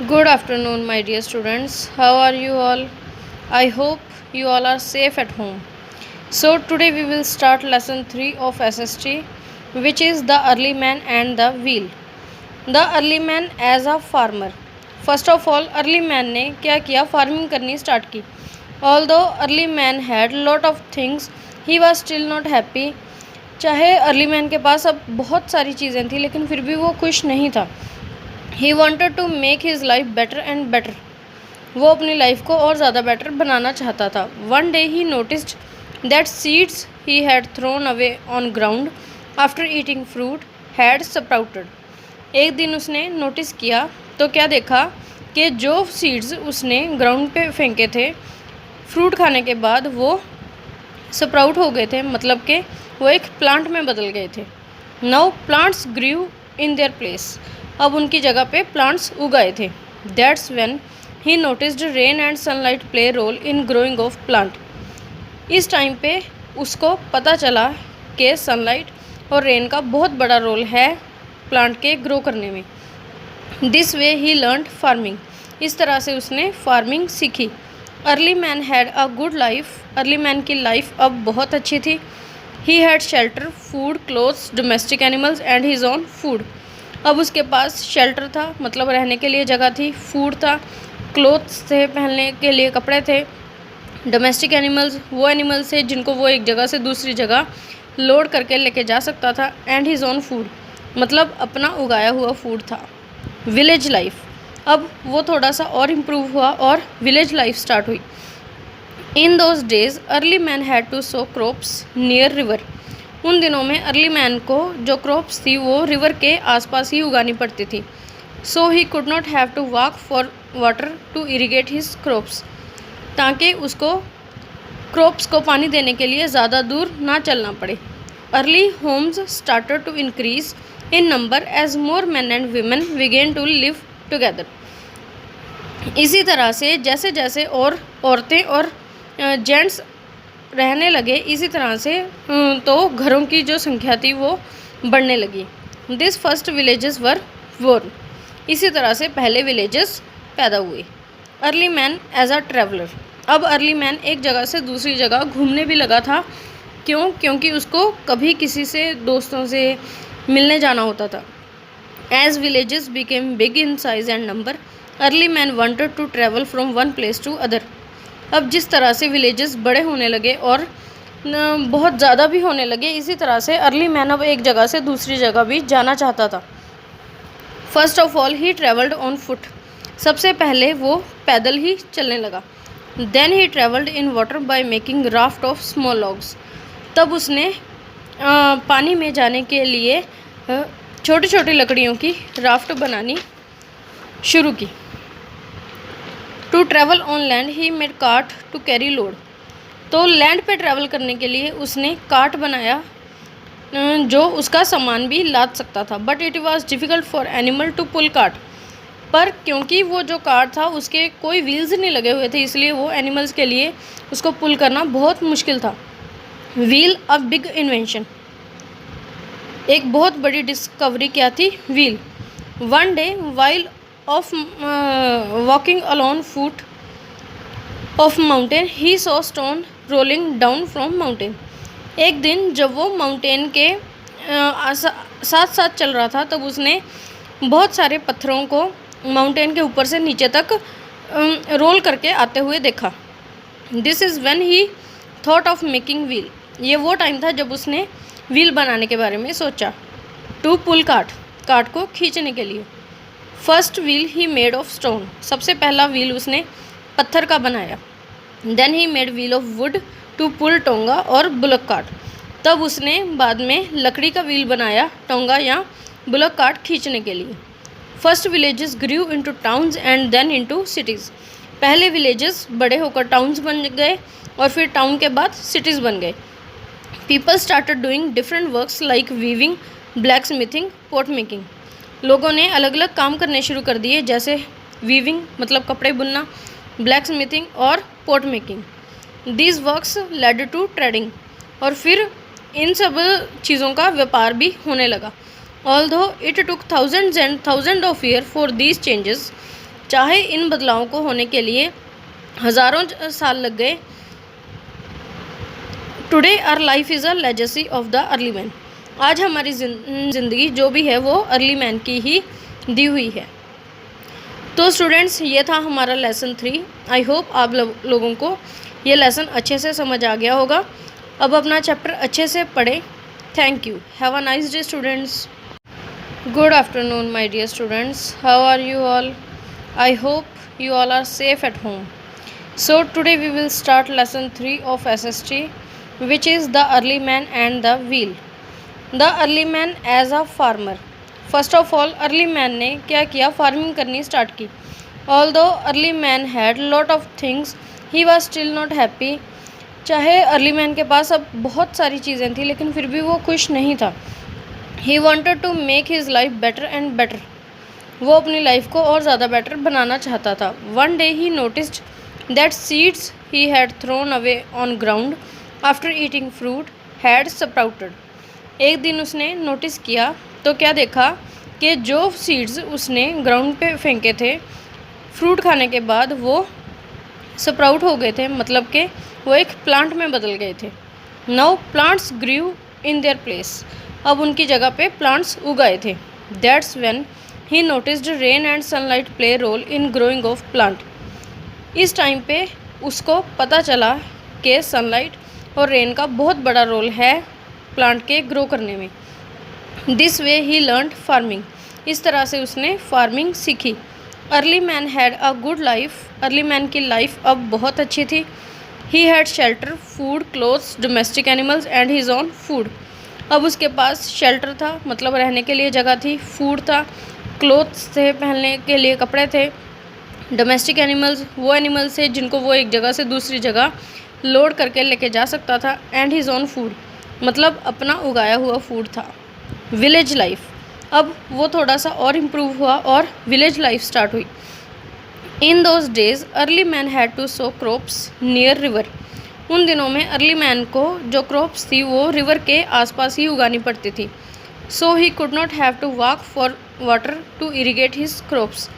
Good afternoon, my dear students. How are you all? I hope you all are safe at home. So, today we will start lesson 3 of SST, which is the early man and the wheel. The early man as a farmer. First of all, early man ने क्या किया? Farming करनी start की. Although early man had lot of things, he was still not happy. चाहे early man के पास अब बहुत सारी चीज़ें थी, लेकिन फिर भी वो खुश नहीं था. He wanted to make his life better and better. वो अपनी लाइफ को और ज़्यादा बेटर बनाना चाहता था. One day he noticed that seeds he had thrown away on ground after eating fruit had sprouted. एक दिन उसने नोटिस किया तो क्या देखा कि जो सीड्स उसने ग्राउंड पे फेंके थे फ्रूट खाने के बाद वो स्प्राउट हो गए थे, मतलब कि वो एक प्लांट में बदल गए थे. Now plants grew in their place. अब उनकी जगह पे प्लांट्स उगाए थे. That's when he noticed rain and sunlight play role in growing of plant. इस टाइम पे उसको पता चला कि सनलाइट और रेन का बहुत बड़ा रोल है प्लांट के ग्रो करने में. This way he learned farming. इस तरह से उसने फार्मिंग सीखी. Early man had a good life. Early man की लाइफ अब बहुत अच्छी थी. He had shelter, food, clothes, domestic animals and his own food. अब उसके पास शेल्टर था, मतलब रहने के लिए जगह थी. फूड था, क्लोथ्स थे, पहनने के लिए कपड़े थे. डोमेस्टिक एनिमल्स वो एनिमल्स थे जिनको वो एक जगह से दूसरी जगह लोड करके लेके जा सकता था. एंड हिज ओन फूड, मतलब अपना उगाया हुआ फूड था. Village life. अब वो थोड़ा सा और इम्प्रूव हुआ और विलेज लाइफ स्टार्ट हुई. In those days early man had to sow crops near river. उन दिनों में अर्ली मैन को जो क्रॉप्स थी वो रिवर के आसपास ही उगानी पड़ती थी. So he could not have to walk for water to irrigate his crops. ताकि उसको क्रॉप्स को पानी देने के लिए ज़्यादा दूर ना चलना पड़े. Early homes started to increase in number as more man and women began to live together. इसी तरह से जैसे जैसे और औरतें और जेंट्स रहने लगे, इसी तरह से तो घरों की जो संख्या थी वो बढ़ने लगी. This first villages were born. इसी तरह से पहले विलेजेस पैदा हुए. Early man as a traveller. अब अर्ली मैन एक जगह से दूसरी जगह घूमने भी लगा था. क्योंकि उसको कभी किसी से दोस्तों से मिलने जाना होता था. As villages became big in size and number early man wanted to travel from one place to other. अब जिस तरह से विलेजेस बड़े होने लगे और बहुत ज़्यादा भी होने लगे, इसी तरह से अर्ली मैन अब एक जगह से दूसरी जगह भी जाना चाहता था. First of all he travelled on foot. सबसे पहले वो पैदल ही चलने लगा. Then he travelled in water by making raft of small logs. तब उसने पानी में जाने के लिए छोटी छोटी लकड़ियों की राफ्ट बनानी शुरू की. To travel on land he made cart to carry load. तो लैंड पे ट्रैवल करने के लिए उसने कार्ट बनाया जो उसका सामान भी लाद सकता था. But it was difficult for animal to pull cart. पर क्योंकि वो जो कार्ट था उसके कोई व्हील्स नहीं लगे हुए थे, इसलिए वो एनिमल्स के लिए उसको पुल करना बहुत मुश्किल था. Wheel a big invention. एक बहुत बड़ी डिस्कवरी क्या थी? Wheel. One day while of walking along foot of mountain he saw stone rolling down from mountain. एक दिन जब वो माउंटेन के साथ साथ चल रहा था तब उसने बहुत सारे पत्थरों को माउंटेन के ऊपर से नीचे तक रोल करके आते हुए देखा. This is when he thought of making wheel. ये वो टाइम था जब उसने व्हील बनाने के बारे में सोचा. टू पुल कार्ट को खींचने के लिए. First wheel he made of stone. सबसे पहला व्हील उसने पत्थर का बनाया. Then he made wheel of wood to pull tonga और बुलक कार्ट. तब उसने बाद में लकड़ी का व्हील बनाया टोंगा या बुलक कार्ट खींचने के लिए. First villages grew into towns and then into cities. पहले विलेजेस बड़े होकर टाउन्स बन गए और फिर टाउन के बाद सिटीज़ बन गए. People started doing different works like weaving, black smithing, pot making. लोगों ने अलग अलग काम करने शुरू कर दिए, जैसे वीविंग मतलब कपड़े बुनना, ब्लैक स्मिथिंग और pot making. These works led to trading. और फिर इन सब चीज़ों का व्यापार भी होने लगा. Although it took thousands and thousands of years for these changes चाहे इन बदलावों को होने के लिए हज़ारों साल लग गए। Today our life is a legacy of the early man. आज हमारी ज़िंदगी जो भी है वो अर्ली मैन की ही दी हुई है। तो स्टूडेंट्स, ये था हमारा लेसन 3। आई होप आप लोगों को ये लेसन अच्छे से समझ आ गया होगा। अब अपना चैप्टर अच्छे से पढ़ें। Thank you. Have a nice day students. Good afternoon my dear students, how are you all? I hope you all are safe at home. So today we will start lesson 3 of SST, which is the early man and the wheel. The early man as a farmer. First of all, early man ने क्या किया? Farming करनी start की। Although early man had lot of things, he was still not happy. चाहे early man के पास अब बहुत सारी चीज़ें थी, लेकिन फिर भी वो खुश नहीं था। He wanted to make his life better and better. वो अपनी लाइफ को और ज़्यादा बेटर बनाना चाहता था। One day he noticed that seeds he had thrown away on ground after eating fruit had sprouted. एक दिन उसने नोटिस किया तो क्या देखा कि जो सीड्स उसने ग्राउंड पे फेंके थे फ्रूट खाने के बाद वो स्प्राउट हो गए थे, मतलब कि वो एक प्लांट में बदल गए थे। Now plants grew in their place. अब उनकी जगह पे प्लांट्स उगाए थे। That's when he noticed rain and sunlight play role in growing of plant. इस टाइम पे उसको पता चला कि सनलाइट और रेन का बहुत बड़ा रोल है प्लांट के ग्रो करने में। This way he learned farming. इस तरह से उसने फार्मिंग सीखी। Early man had a good life. Early man की लाइफ अब बहुत अच्छी थी। He had shelter, food, clothes, domestic animals and his own food. अब उसके पास शेल्टर था, मतलब रहने के लिए जगह थी, फूड था, क्लोथ्स थे, पहनने के लिए कपड़े थे, डोमेस्टिक एनिमल्स वो एनिमल्स थे जिनको वो एक जगह से दूसरी जगह लोड करके लेके जा सकता था, एंड हिज ओन फूड, मतलब अपना उगाया हुआ फूड था। विलेज लाइफ, अब वो थोड़ा सा और इम्प्रूव हुआ और विलेज लाइफ स्टार्ट हुई। In those days early man had to sow crops near river. उन दिनों में अर्ली मैन को जो क्रॉप्स थी वो रिवर के आसपास ही उगानी पड़ती थी। So he could not have to walk for water to irrigate his crops,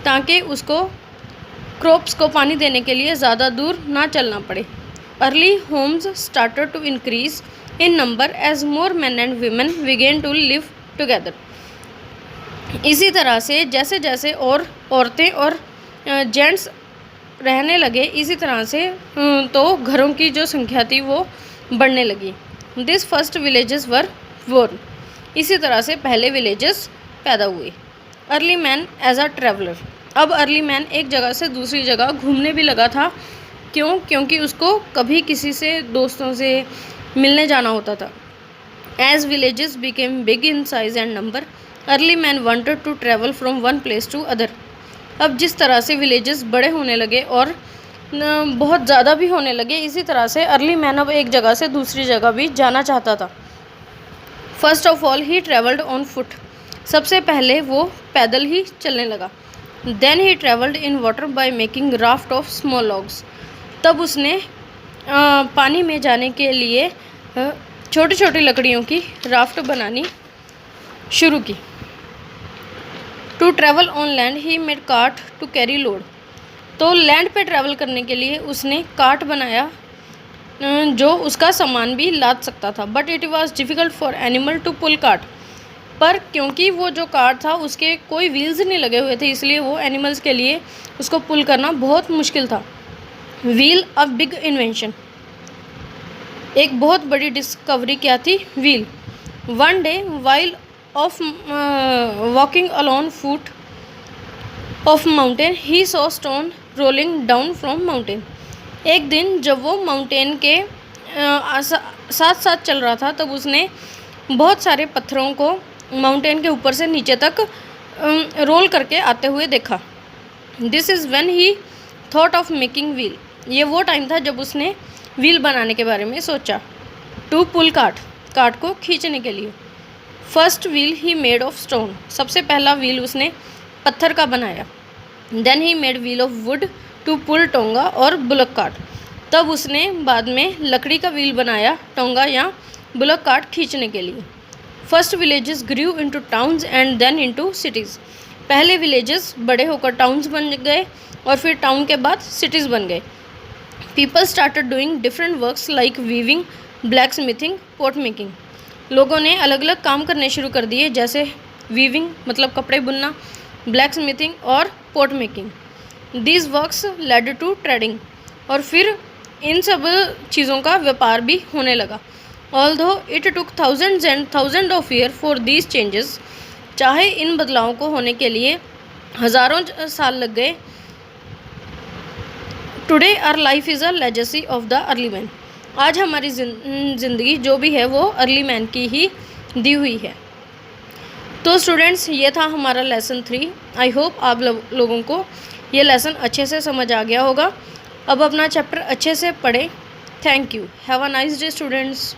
ताकि उसको क्रॉप्स को पानी देने के लिए ज़्यादा दूर ना चलना पड़े। Early homes started to increase in number as more man and women began to live together. इसी तरह से जैसे जैसे और औरतें और जेंट्स रहने लगे, इसी तरह से तो घरों की जो संख्या थी वो बढ़ने लगी। This first villages were born. इसी तरह से पहले विलेजेस पैदा हुए। Early man as a traveller. अब अर्ली मैन एक जगह से दूसरी जगह घूमने भी लगा था। क्यों? क्योंकि उसको कभी किसी से दोस्तों से मिलने जाना होता था। As villages became big in size and number, early man wanted to travel from one place to other. अब जिस तरह से विलेजेस बड़े होने लगे और बहुत ज़्यादा भी होने लगे, इसी तरह से अर्ली मैन अब एक जगह से दूसरी जगह भी जाना चाहता था। First of all he travelled on foot. सबसे पहले वो पैदल ही चलने लगा। Then he travelled in water by making raft of small logs. तब उसने पानी में जाने के लिए छोटी छोटी लकड़ियों की राफ्ट बनानी शुरू की। To travel on land he made cart to carry load. तो लैंड पे ट्रैवल करने के लिए उसने कार्ट बनाया जो उसका सामान भी लाद सकता था। But it was difficult for animal to pull cart. पर क्योंकि वो जो कार्ट था उसके कोई व्हील्स नहीं लगे हुए थे, इसलिए वो एनिमल्स के लिए उसको पुल करना बहुत मुश्किल था। Wheel a big invention. एक बहुत बड़ी डिस्कवरी क्या थी? Wheel. One day while of walking alone foot of mountain he saw stone rolling down from mountain. एक दिन जब वो माउंटेन के साथ साथ चल रहा था तब उसने बहुत सारे पत्थरों को माउंटेन के ऊपर से नीचे तक रोल करके आते हुए देखा। This is when he thought of making wheel. ये वो टाइम था जब उसने व्हील बनाने के बारे में सोचा। टू पुल कार्ट, कार्ट को खींचने के लिए। First wheel he made of stone. सबसे पहला व्हील उसने पत्थर का बनाया। Then he made wheel of wood to pull tonga और बुलक कार्ट। तब उसने बाद में लकड़ी का व्हील बनाया टोंगा या बुलक कार्ट खींचने के लिए। First villages grew into towns and then into cities. पहले विलेजेस बड़े होकर टाउन्स बन गए और फिर टाउन के बाद सिटीज़ बन गए। People started doing different works like weaving, black smithing, pot making. लोगों ने अलग अलग काम करने शुरू कर दिए, जैसे वीविंग मतलब कपड़े बुनना, ब्लैक स्मिथिंग और pot making. These works led to trading, और फिर इन सब चीज़ों का व्यापार भी होने लगा। Although it took thousands and thousand of year for these changes, चाहे इन बदलावों को होने के लिए हज़ारों साल लग गए। Today our life is a legacy of the early man. आज हमारी ज़िंदगी जो भी है वो अर्ली मैन की ही दी हुई है। तो स्टूडेंट्स, ये था हमारा लेसन 3। आई होप आप लोगों को ये लेसन अच्छे से समझ आ गया होगा। अब अपना चैप्टर अच्छे से पढ़ें। Thank you. Have a nice day students.